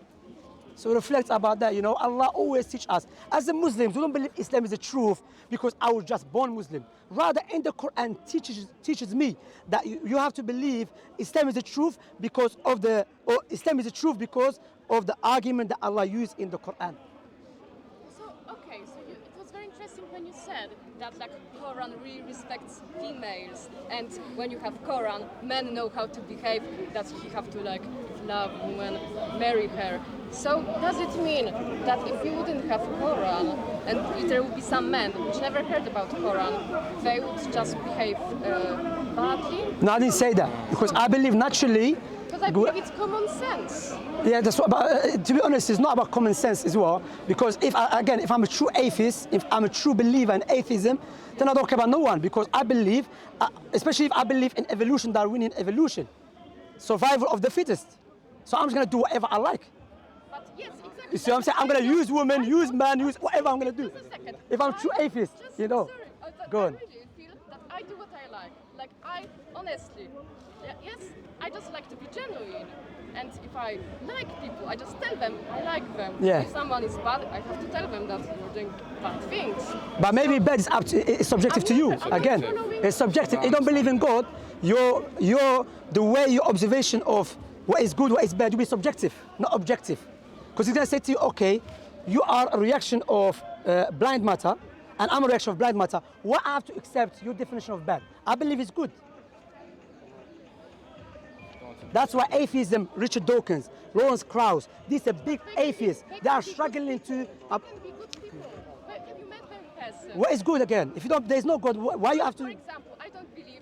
So reflect about that, Allah always teach us. As a Muslims, we don't believe Islam is the truth because I was just born Muslim. Rather, in the Quran teaches me that you have to believe Islam is the truth because of the argument that Allah used in the Quran. So it was very interesting when you said that like Quran really respects females, and when you have Quran, men know how to behave, that you have to like love woman, marry her. So does it mean that if you wouldn't have Quran and there would be some men which never heard about Quran, they would just behave badly? No, I didn't say that because I believe naturally. Because I believe it's common sense. Yeah, that's what. But to be honest, it's not about common sense as well. Because if I'm a true atheist, if I'm a true believer in atheism, then I don't care about no one. Because I believe, especially if I believe in evolution, Darwinian evolution, survival of the fittest. So I'm just gonna do whatever I like. But yes, exactly. You see what I'm saying? I'm gonna use women, use man, use whatever I'm gonna do. Just a second. If I'm true atheist, Sorry, Go I on. really feel that I do what I like. Like I honestly, yes, I just like to be genuine. And if I like people, I just tell them I like them. Yeah. If someone is bad, I have to tell them that you're doing bad things. But maybe bad is it's subjective to you. Again, it's subjective. You don't believe in God. The way your observation of what is good, what is bad, will be subjective, not objective. Because he's gonna say to you, okay, you are a reaction of blind matter, and I'm a reaction of blind matter. What I have to accept your definition of bad. I believe it's good. That's why atheism, Richard Dawkins, Lawrence Krauss, these are big atheists. They are struggling to. They can be good people. But have you met them in person? What is good again? If you don't, there's no God. Why you have to? For example, I don't believe,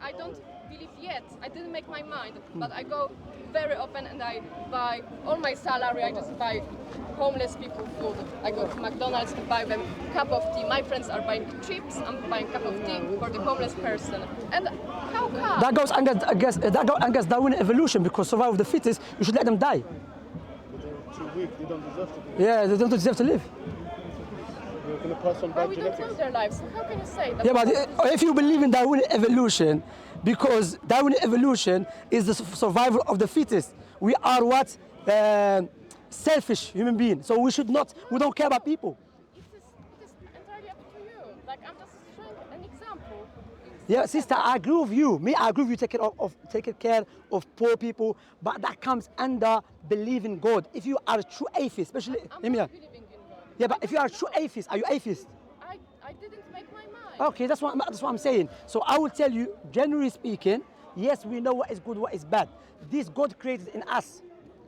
I don't believe yet. I didn't make my mind, but I go very often and I buy all my salary. I just buy homeless people food. I go to McDonald's to buy them a cup of tea. My friends are buying chips. I'm buying a cup of tea for the homeless person. And how come? That goes against Darwinian evolution because survival of the fittest. You should let them die. They're too weak. They don't deserve to be. Yeah, they don't deserve to live. You're going to pass on But bad we don't know genetics. their lives. So how can you say that? Yeah, but if you believe in Darwinian evolution, because Darwinian evolution is the survival of the fittest. We are what? Selfish human beings. So we don't care about people. It is entirely up to you. Like I'm just showing an example. Yeah, sister, I agree with you. I agree with you taking care of poor people, but that comes under believing God. If you are a true atheist, especially, I'm not believing in God. yeah, but if you are a true atheist, are you atheist? I didn't make my mind. Okay, that's what I'm saying. So I will tell you, generally speaking, yes, we know what is good, what is bad. This God created in us.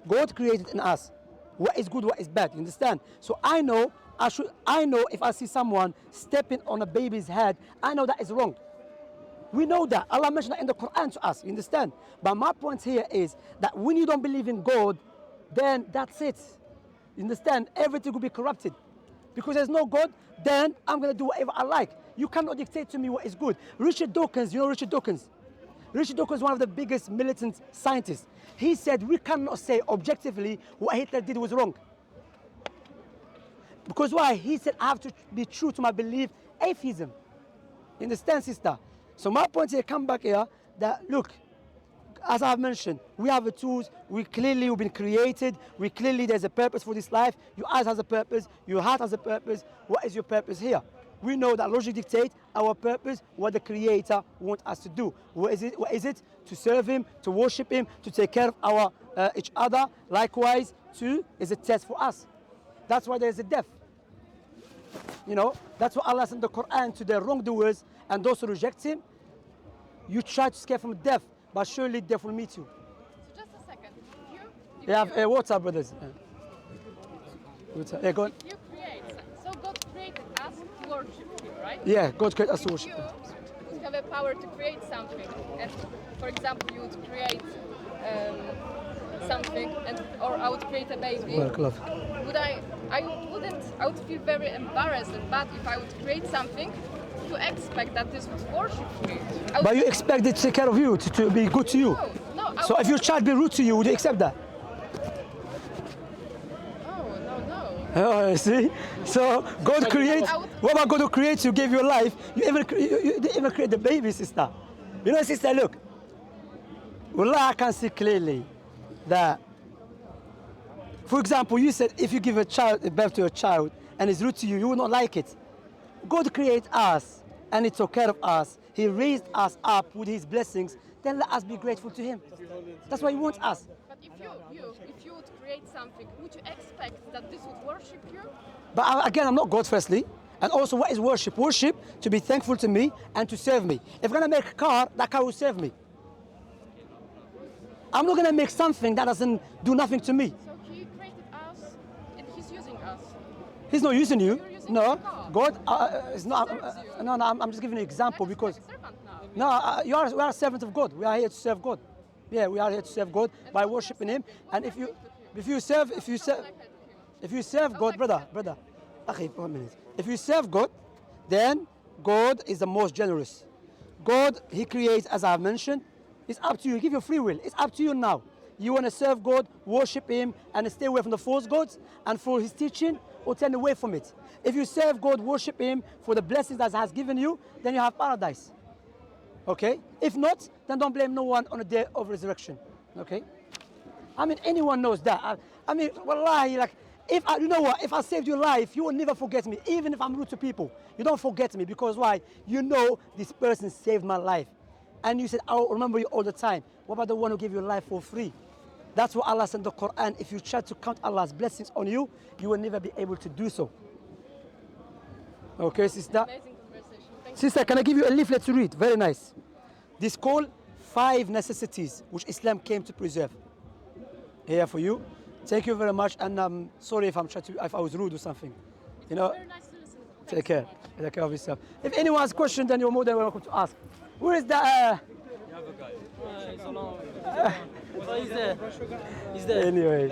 God created in us. What is good, what is bad. You understand? So I know if I see someone stepping on a baby's head, I know that is wrong. We know that. Allah mentioned that in the Quran to us. You understand? But my point here is that when you don't believe in God, then that's it. You understand? Everything will be corrupted. Because there's no God, then I'm going to do whatever I like. You cannot dictate to me what is good. Richard Dawkins, you know Richard Dawkins? Richard Dawkins is one of the biggest militant scientists. He said we cannot say objectively what Hitler did was wrong. Because why? He said I have to be true to my belief, atheism. You understand, sister? So my point here, come back here, that look, as I've mentioned, we have the tools. We've been created. There's a purpose for this life. Your eyes has a purpose. Your heart has a purpose. What is your purpose here? We know that logic dictates our purpose, what the Creator wants us to do. What is it? To serve Him, to worship Him, to take care of our each other. Likewise, is a test for us. That's why there's a death. That's what Allah said in the Quran to the wrongdoers and those who reject Him. You try to escape from death, but surely death will meet you. So just a second. Water, brothers. Yeah, go on. You create. So God created us to worship Him, right? Yeah, God created us to worship If Him. you would have a power to create something, and for example, you would create something, or I would create a baby. I would feel very embarrassed and bad if I would create something to expect that this would worship me. But you expect it to take care of you, to be good to you. No. So if your child be rude to you, would you accept that? No. Oh, you see? So God creates. What about God who creates you, gave you life? You didn't even create the baby, sister. Sister, look. Wallah, I can see clearly that, for example, you said if you give birth to a child and it's rude to you, you will not like it. God created us and He took care of us. He raised us up with His blessings. Then let us be grateful to Him. That's why He wants us. But if you would create something, would you expect that this would worship you? But again, I'm not God firstly. And also, what is worship? Worship, to be thankful to me and to serve me. If I'm going to make a car, that car will serve me. I'm not going to make something that doesn't do nothing to me. So He created us and He's using us. He's not using you. You're using No, God. God is not. No, I'm just giving you an example because. No, we are servants of God. We are here to serve God. Yeah, we are here to serve God by worshiping Him. And if you serve God, brother, okay, 1 minute. If you serve God, then God is the most generous. God, He creates, as I've mentioned. It's up to you. Give your free will. It's up to you now. You want to serve God, worship Him, and stay away from the false gods and for His teaching, or turn away from it. If you serve God, worship Him for the blessings that He has given you, then you have paradise. Okay? If not, then don't blame no one on the day of resurrection. Okay? Anyone knows that. Wallahi, if I saved your life, you will never forget me. Even if I'm rude to people, you don't forget me because why? You know this person saved my life. And you said, I'll remember you all the time. What about the one who gave you life for free? That's what Allah said in the Quran. If you try to count Allah's blessings on you, you will never be able to do so. Okay, sister? Amazing conversation. Thank Sister, can I give you a leaflet to read? Very nice. This is called 5 Necessities which Islam came to preserve. Here for you. Thank you very much. And I'm sorry if I was rude or something. Very nice to listen. Take care. Take care of yourself. If anyone has a question, then you're more than welcome to ask. Where is the? He's there. Anyway,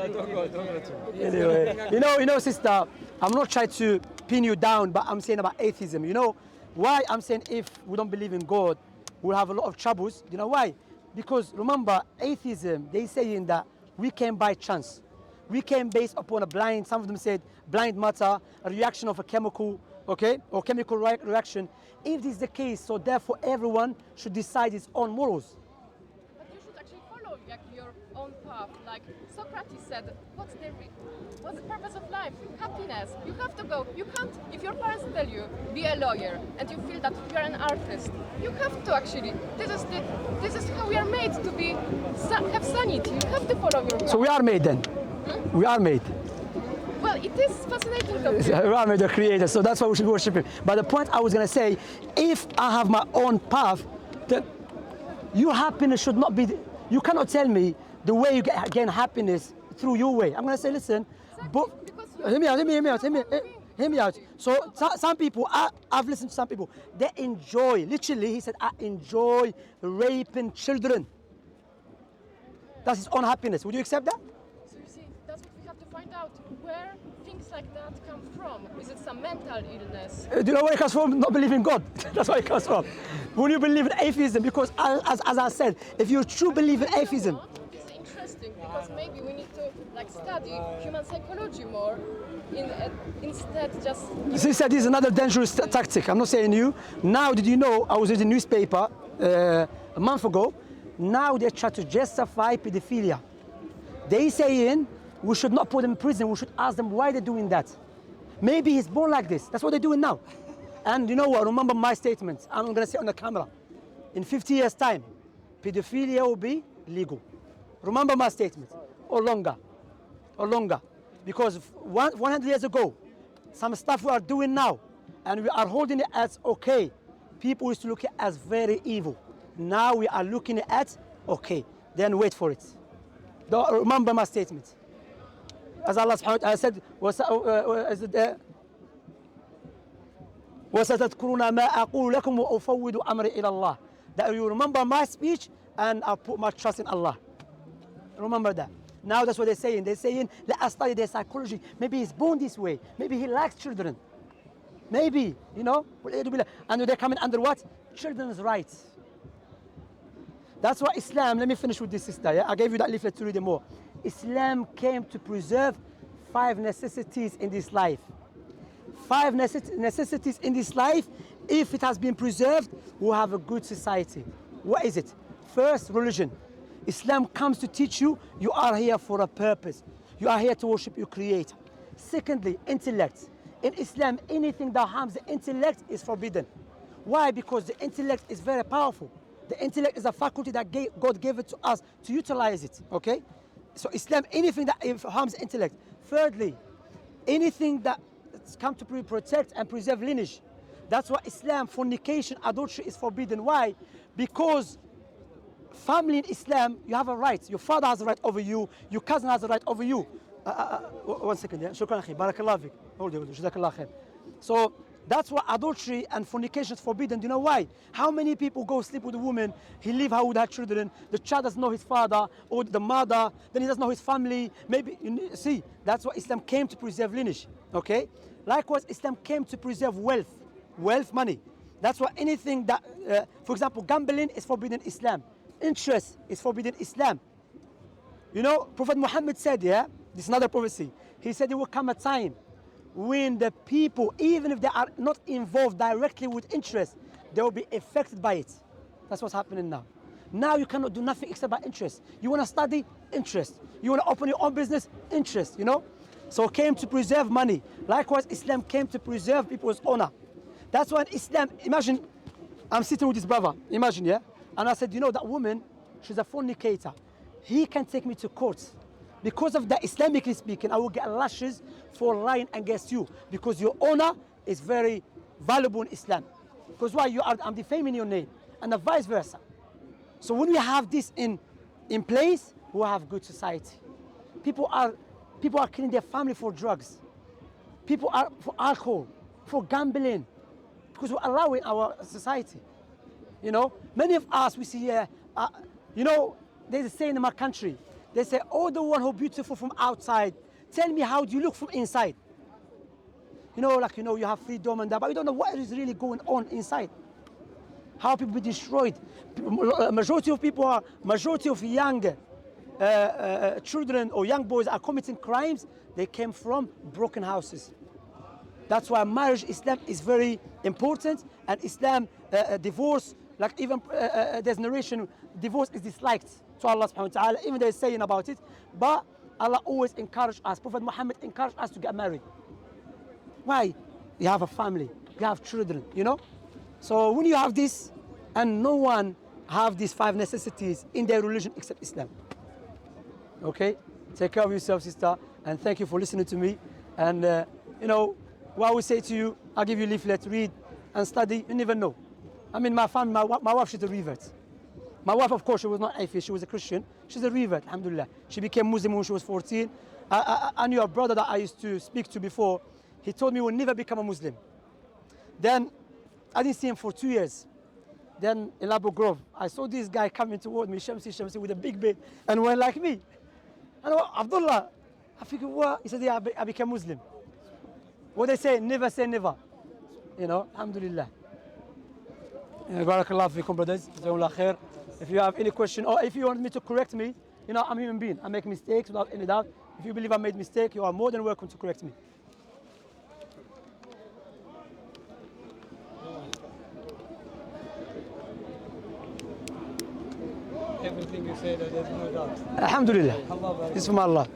sister, I'm not trying to pin you down, but I'm saying about atheism. You know why I'm saying if we don't believe in God, we'll have a lot of troubles. You know why? Because remember, atheism, they saying that we came by chance. We came based upon a blind, some of them said blind matter, a reaction of a chemical, okay, or chemical reaction. If this is the case, so therefore everyone should decide his own morals. But you should actually follow your own path. Like Socrates said, what's the purpose of life? Happiness. You have to go. You can't, if your parents tell you, be a lawyer, and you feel that you're an artist, you have to actually, this is how we are made to be, have sanity. You have to follow your path. So we are made then? We are made. Well, it is fascinating topic. We are made the creator, so that's why we should worship Him. But the point I was going to say, if I have my own path, then your happiness should not be, you cannot tell me the way you gain happiness through your way. I'm going to say, listen, hear me out. So some people, I've listened to some people, they enjoy, literally, he said, I enjoy raping children. That's his own happiness. Would you accept that? So you see, that's what we have to find out, where things like that come from. Is it some mental illness? Do you know where it comes from? Not believing God. That's where it comes from. When you believe in atheism, because as I said, if you truly believe in atheism, it's interesting because maybe we need to study human psychology more instead just. She said this is another dangerous tactic. I'm not saying you. Now, did you know? I was reading a newspaper a month ago. Now they try to justify pedophilia. They saying we should not put them in prison. We should ask them why they're doing that. Maybe he's born like this. That's what they're doing now. And you know what? Remember my statement. I'm going to say on the camera. In 50 years' time, pedophilia will be legal. Remember my statement. Or longer. Or longer. Because 100 years ago, some stuff we are doing now, and we are holding it as okay. People used to look at it as very evil. Now we are looking at okay. Then wait for it. Don't remember my statement. As Allah subhanahu wa ta'ala said, وَسَتَذْكُرُونَ مَا أَقُولُ لَكُمْ وَأُفَوِّضُ أَمْرِي إِلَى اللَّهِ. That you remember my speech and I put my trust in Allah. Remember that. Now that's what they're saying. They're saying, let us study their psychology. Maybe he's born this way. Maybe he likes children. Maybe, you know. And they're coming under what? Children's rights. That's why Islam, let me finish with this, sister. Yeah? I gave you that leaflet to read more. Islam came to preserve 5 necessities in this life. 5 necessities in this life. If it has been preserved, we'll have a good society. What is it? First, religion. Islam comes to teach you, you are here for a purpose. You are here to worship your Creator. Secondly, intellect. In Islam, anything that harms the intellect is forbidden. Why? Because the intellect is very powerful. The intellect is a faculty that God gave it to us to utilize it, okay? So Islam, anything that harms the intellect. Thirdly, anything that comes to protect and preserve lineage. That's why Islam, fornication, adultery is forbidden. Why? Because family in Islam, you have a right. Your father has a right over you. Your cousin has a right over you. 1 second, yeah? Shukran akhi. Barakallah fik. Hold it. Jazakallah khair. So that's why adultery and fornication is forbidden. Do you know why? How many people go sleep with a woman, he leave her with her children, the child doesn't know his father or the mother, then he doesn't know his family. Maybe, see, that's why Islam came to preserve lineage. Okay? Likewise, Islam came to preserve wealth. Wealth, money. That's why anything that, for example, gambling is forbidden in Islam. Interest is forbidden in Islam. You know, Prophet Muhammad said, yeah, this is another prophecy. He said there will come a time when the people, even if they are not involved directly with interest, they will be affected by it. That's what's happening now. Now you cannot do nothing except by interest. You want to study? Interest. You want to open your own business? Interest, you know? So it came to preserve money. Likewise, Islam came to preserve people's honor. That's why in Islam, imagine, I'm sitting with this brother, imagine, yeah? And I said, you know, that woman, she's a fornicator. He can take me to court. Because of that, Islamically speaking, I will get lashes for lying against you. Because your honor is very valuable in Islam. Because why? I'm defaming your name. And vice versa. So when we have this in place, we'll have good society. People are killing their family for drugs. People are for alcohol, for gambling. Because we allow it in our society. You know, many of us, we see here, you know, there's a saying in my country. They say, oh, the one who's beautiful from outside, tell me how do you look from inside? You know, like, you know, you have freedom and that, but you don't know what is really going on inside. How people be destroyed. Majority of young children or young boys are committing crimes. They came from broken houses. That's why marriage, Islam is very important, and Islam, divorce, like even there's narration, divorce is disliked to Allah subhanahu wa ta'ala, even they're saying about it, but Allah always encouraged us, Prophet Muhammad encouraged us to get married. Why? You have a family, you have children, you know? So when you have this, and no one have these 5 necessities in their religion except Islam. Okay? Take care of yourself, sister, and thank you for listening to me. And you know, what I would say to you, I'll give you a leaflet, read and study, you never know. I mean, my family, my wife, she's a revert. My wife, of course, she was not atheist, she was a Christian. She's a revert, alhamdulillah. She became Muslim when she was 14. I knew a brother that I used to speak to before. He told me he would never become a Muslim. Then, I didn't see him for 2 years. Then, in Abu Grove, I saw this guy coming toward me, Shamsi, with a big beard, and went like me. And I, Abdullah, I figured, what? He said, yeah, I became Muslim. What they say never. You know, alhamdulillah. Barakallah fikum, brothers. Jazakumullah khair. If you have any question, or if you want me to correct me, you know, I'm a human being. I make mistakes without any doubt. If you believe I made mistake, you are more than welcome to correct me. everything you say that there's no doubt. Alhamdulillah. Allah Barak. It's from Allah.